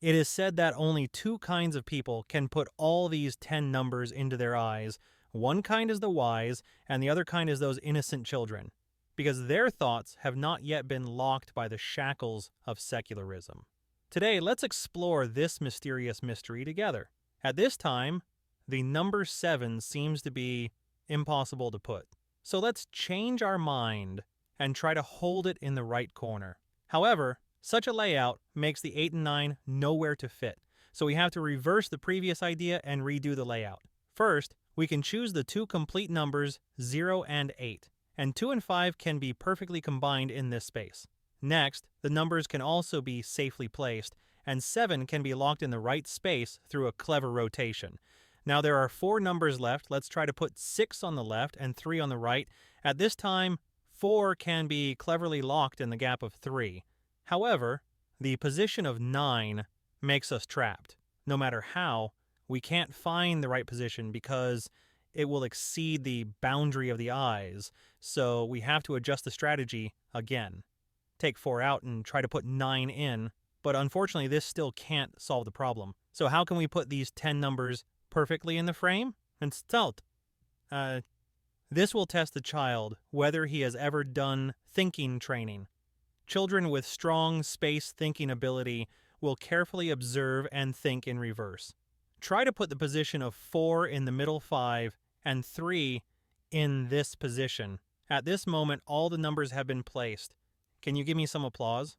It is said that only two kinds of people can put all these 10 numbers into their eyes. One kind is the wise, and the other kind is those innocent children, because their thoughts have not yet been locked by the shackles of secularism. Today, let's explore this mysterious mystery together. At this time, the number 7 seems to be impossible to put. So let's change our mind and try to hold it in the right corner. However, such a layout makes the 8 and 9 nowhere to fit, so we have to reverse the previous idea and redo the layout. First, we can choose the two complete numbers 0 and 8, and 2 and 5 can be perfectly combined in this space. Next, the numbers can also be safely placed, and 7 can be locked in the right space through a clever rotation. Now there are 4 numbers left. Let's try to put 6 on the left and 3 on the right. At this time, 4 can be cleverly locked in the gap of 3. However, the position of 9 makes us trapped. No matter how, we can't find the right position because it will exceed the boundary of the eyes, so we have to adjust the strategy again. Take 4 out and try to put 9 in, but unfortunately this still can't solve the problem. So how can we put these 10 numbers perfectly in the frame? And stealth. This will test the child whether he has ever done thinking training. Children with strong space thinking ability will carefully observe and think in reverse. Try to put the position of 4 in the middle 5 and 3 in this position. At this moment, all the numbers have been placed. Can you give me some applause?